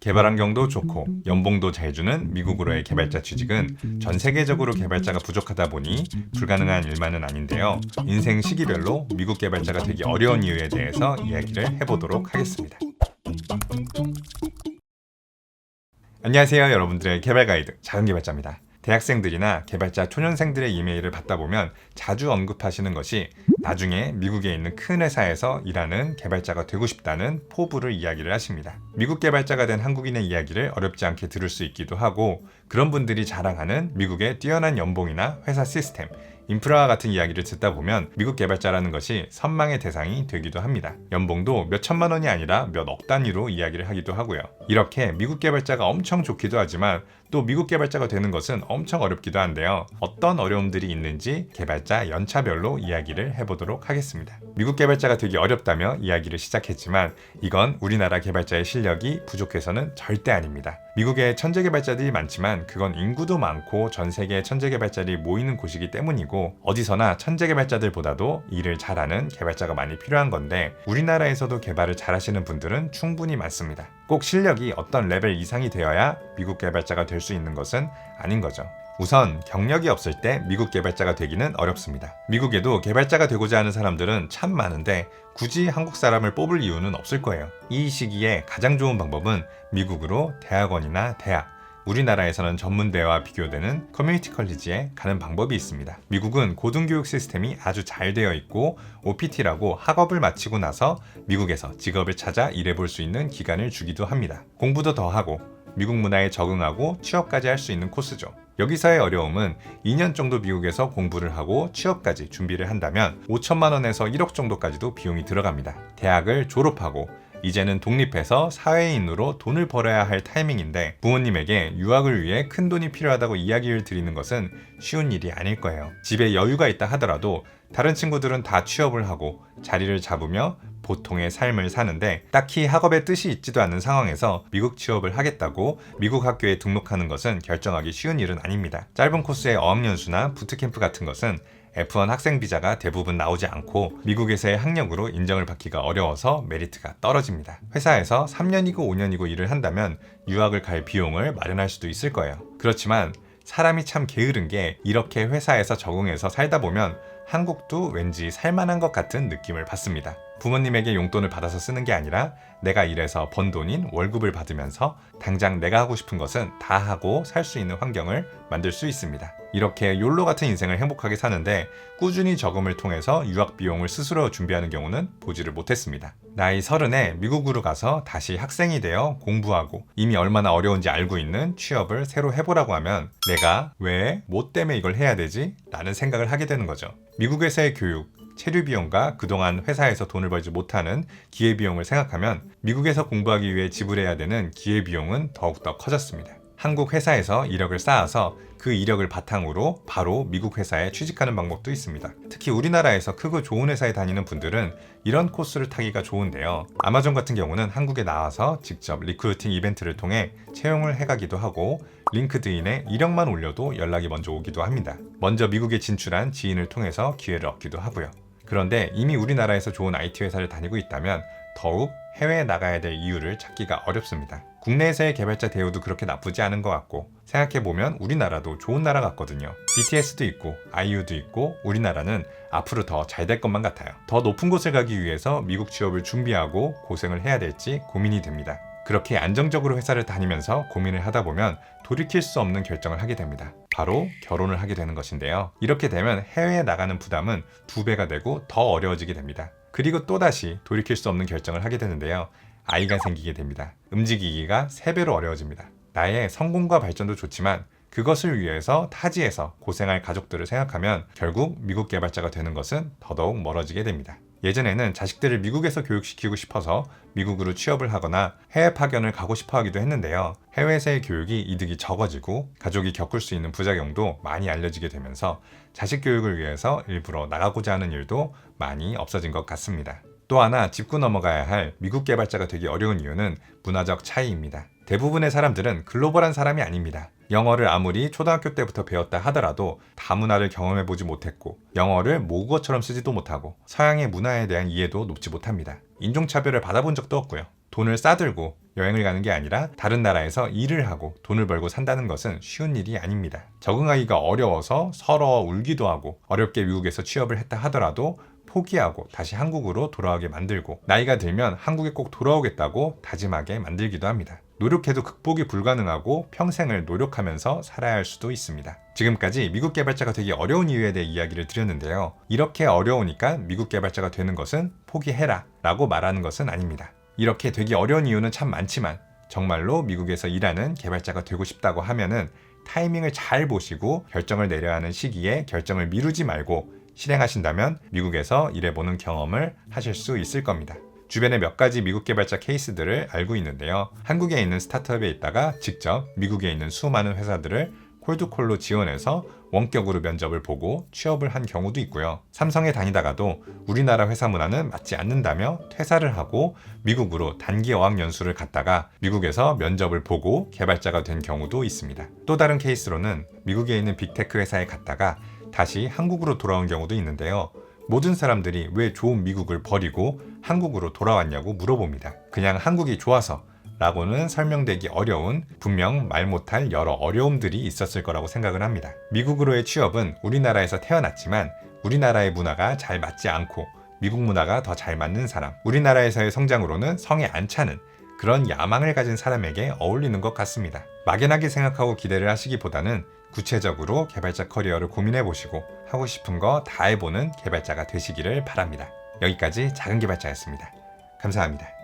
개발 환경도 좋고 연봉도 잘 주는 미국으로의 개발자 취직은 전 세계적으로 개발자가 부족하다 보니 불가능한 일만은 아닌데요. 인생 시기별로 미국 개발자가 되기 어려운 이유에 대해서 이야기를 해보도록 하겠습니다. 안녕하세요, 여러분들의 개발 가이드 작은 개발자입니다. 대학생들이나 개발자 초년생들의 이메일을 받다 보면 자주 언급하시는 것이 나중에 미국에 있는 큰 회사에서 일하는 개발자가 되고 싶다는 포부를 이야기를 하십니다. 미국 개발자가 된 한국인의 이야기를 어렵지 않게 들을 수 있기도 하고, 그런 분들이 자랑하는 미국의 뛰어난 연봉이나 회사 시스템, 인프라와 같은 이야기를 듣다 보면 미국 개발자라는 것이 선망의 대상이 되기도 합니다. 연봉도 몇 천만 원이 아니라 몇 억 단위로 이야기를 하기도 하고요. 이렇게 미국 개발자가 엄청 좋기도 하지만 또 미국 개발자가 되는 것은 엄청 어렵기도 한데요. 어떤 어려움들이 있는지 개발자 연차별로 이야기를 해보도록 하겠습니다. 미국 개발자가 되기 어렵다며 이야기를 시작했지만 이건 우리나라 개발자의 실력이 부족해서는 절대 아닙니다. 미국에 천재 개발자들이 많지만 그건 인구도 많고 전 세계에 천재 개발자들이 모이는 곳이기 때문이고, 어디서나 천재 개발자들보다도 일을 잘하는 개발자가 많이 필요한 건데, 우리나라에서도 개발을 잘하시는 분들은 충분히 많습니다. 꼭 실력이 어떤 레벨 이상이 되어야 미국 개발자가 될 수 있는 것은 아닌 거죠. 우선 경력이 없을 때 미국 개발자가 되기는 어렵습니다. 미국에도 개발자가 되고자 하는 사람들은 참 많은데 굳이 한국 사람을 뽑을 이유는 없을 거예요. 이 시기에 가장 좋은 방법은 미국으로 대학원이나 대학, 우리나라에서는 전문대와 비교되는 커뮤니티 컬리지에 가는 방법이 있습니다. 미국은 고등교육 시스템이 아주 잘 되어 있고 OPT라고 학업을 마치고 나서 미국에서 직업을 찾아 일해볼 수 있는 기간을 주기도 합니다. 공부도 더 하고 미국 문화에 적응하고 취업까지 할 수 있는 코스죠. 여기서의 어려움은 2년 정도 미국에서 공부를 하고 취업까지 준비를 한다면 5천만 원에서 1억 정도까지도 비용이 들어갑니다. 대학을 졸업하고 이제는 독립해서 사회인으로 돈을 벌어야 할 타이밍인데 부모님에게 유학을 위해 큰 돈이 필요하다고 이야기를 드리는 것은 쉬운 일이 아닐 거예요. 집에 여유가 있다 하더라도 다른 친구들은 다 취업을 하고 자리를 잡으며 보통의 삶을 사는데 딱히 학업에 뜻이 있지도 않는 상황에서 미국 취업을 하겠다고 미국 학교에 등록하는 것은 결정하기 쉬운 일은 아닙니다. 짧은 코스의 어학연수나 부트캠프 같은 것은 F1 학생 비자가 대부분 나오지 않고 미국에서의 학력으로 인정을 받기가 어려워서 메리트가 떨어집니다. 회사에서 3년이고 5년이고 일을 한다면 유학을 갈 비용을 마련할 수도 있을 거예요. 그렇지만 사람이 참 게으른 게 이렇게 회사에서 적응해서 살다 보면 한국도 왠지 살만한 것 같은 느낌을 받습니다. 부모님에게 용돈을 받아서 쓰는 게 아니라 내가 일해서 번 돈인 월급을 받으면서 당장 내가 하고 싶은 것은 다 하고 살 수 있는 환경을 만들 수 있습니다. 이렇게 욜로 같은 인생을 행복하게 사는데 꾸준히 저금을 통해서 유학 비용을 스스로 준비하는 경우는 보지를 못했습니다. 나이 30에 미국으로 가서 다시 학생이 되어 공부하고 이미 얼마나 어려운지 알고 있는 취업을 새로 해보라고 하면 내가 왜, 뭐 때문에 이걸 해야 되지? 라는 생각을 하게 되는 거죠. 미국에서의 교육, 체류 비용과 그동안 회사에서 돈을 벌지 못하는 기회비용을 생각하면 미국에서 공부하기 위해 지불해야 되는 기회비용은 더욱더 커졌습니다. 한국 회사에서 이력을 쌓아서 그 이력을 바탕으로 바로 미국 회사에 취직하는 방법도 있습니다. 특히 우리나라에서 크고 좋은 회사에 다니는 분들은 이런 코스를 타기가 좋은데요. 아마존 같은 경우는 한국에 나와서 직접 리크루팅 이벤트를 통해 채용을 해가기도 하고, 링크드인에 이력만 올려도 연락이 먼저 오기도 합니다. 먼저 미국에 진출한 지인을 통해서 기회를 얻기도 하고요. 그런데 이미 우리나라에서 좋은 IT 회사를 다니고 있다면 더욱 해외에 나가야 될 이유를 찾기가 어렵습니다. 국내에서의 개발자 대우도 그렇게 나쁘지 않은 것 같고, 생각해보면 우리나라도 좋은 나라 같거든요. BTS도 있고 아이유도 있고 우리나라는 앞으로 더 잘 될 것만 같아요. 더 높은 곳을 가기 위해서 미국 취업을 준비하고 고생을 해야 될지 고민이 됩니다. 그렇게 안정적으로 회사를 다니면서 고민을 하다 보면 돌이킬 수 없는 결정을 하게 됩니다. 바로 결혼을 하게 되는 것인데요. 이렇게 되면 해외에 나가는 부담은 2배가 되고 더 어려워지게 됩니다. 그리고 또다시 돌이킬 수 없는 결정을 하게 되는데요. 아이가 생기게 됩니다. 움직이기가 3배로 어려워집니다. 나의 성공과 발전도 좋지만 그것을 위해서 타지에서 고생할 가족들을 생각하면 결국 미국 개발자가 되는 것은 더더욱 멀어지게 됩니다. 예전에는 자식들을 미국에서 교육시키고 싶어서 미국으로 취업을 하거나 해외 파견을 가고 싶어 하기도 했는데요. 해외에서의 교육이 이득이 적어지고 가족이 겪을 수 있는 부작용도 많이 알려지게 되면서 자식 교육을 위해서 일부러 나가고자 하는 일도 많이 없어진 것 같습니다. 또 하나 짚고 넘어가야 할 미국 개발자가 되기 어려운 이유는 문화적 차이입니다. 대부분의 사람들은 글로벌한 사람이 아닙니다. 영어를 아무리 초등학교 때부터 배웠다 하더라도 다문화를 경험해보지 못했고 영어를 모국어처럼 쓰지도 못하고 서양의 문화에 대한 이해도 높지 못합니다. 인종차별을 받아본 적도 없고요. 돈을 싸들고 여행을 가는 게 아니라 다른 나라에서 일을 하고 돈을 벌고 산다는 것은 쉬운 일이 아닙니다. 적응하기가 어려워서 서러워 울기도 하고 어렵게 미국에서 취업을 했다 하더라도 포기하고 다시 한국으로 돌아오게 만들고 나이가 들면 한국에 꼭 돌아오겠다고 다짐하게 만들기도 합니다. 노력해도 극복이 불가능하고 평생을 노력하면서 살아야 할 수도 있습니다. 지금까지 미국 개발자가 되기 어려운 이유에 대해 이야기를 드렸는데요. 이렇게 어려우니까 미국 개발자가 되는 것은 포기해라 라고 말하는 것은 아닙니다. 이렇게 되기 어려운 이유는 참 많지만 정말로 미국에서 일하는 개발자가 되고 싶다고 하면은 타이밍을 잘 보시고 결정을 내려야 하는 시기에 결정을 미루지 말고 실행하신다면 미국에서 일해보는 경험을 하실 수 있을 겁니다. 주변에 몇 가지 미국 개발자 케이스들을 알고 있는데요. 한국에 있는 스타트업에 있다가 직접 미국에 있는 수많은 회사들을 콜드콜로 지원해서 원격으로 면접을 보고 취업을 한 경우도 있고요. 삼성에 다니다가도 우리나라 회사 문화는 맞지 않는다며 퇴사를 하고 미국으로 단기 어학연수를 갔다가 미국에서 면접을 보고 개발자가 된 경우도 있습니다. 또 다른 케이스로는 미국에 있는 빅테크 회사에 갔다가 다시 한국으로 돌아온 경우도 있는데요. 모든 사람들이 왜 좋은 미국을 버리고 한국으로 돌아왔냐고 물어봅니다. 그냥 한국이 좋아서 라고는 설명되기 어려운 분명 말 못할 여러 어려움들이 있었을 거라고 생각을 합니다. 미국으로의 취업은 우리나라에서 태어났지만 우리나라의 문화가 잘 맞지 않고 미국 문화가 더 잘 맞는 사람, 우리나라에서의 성장으로는 성에 안 차는 그런 야망을 가진 사람에게 어울리는 것 같습니다. 막연하게 생각하고 기대를 하시기보다는 구체적으로 개발자 커리어를 고민해 보시고 하고 싶은 거 다 해보는 개발자가 되시기를 바랍니다. 여기까지 작은 개발자였습니다. 감사합니다.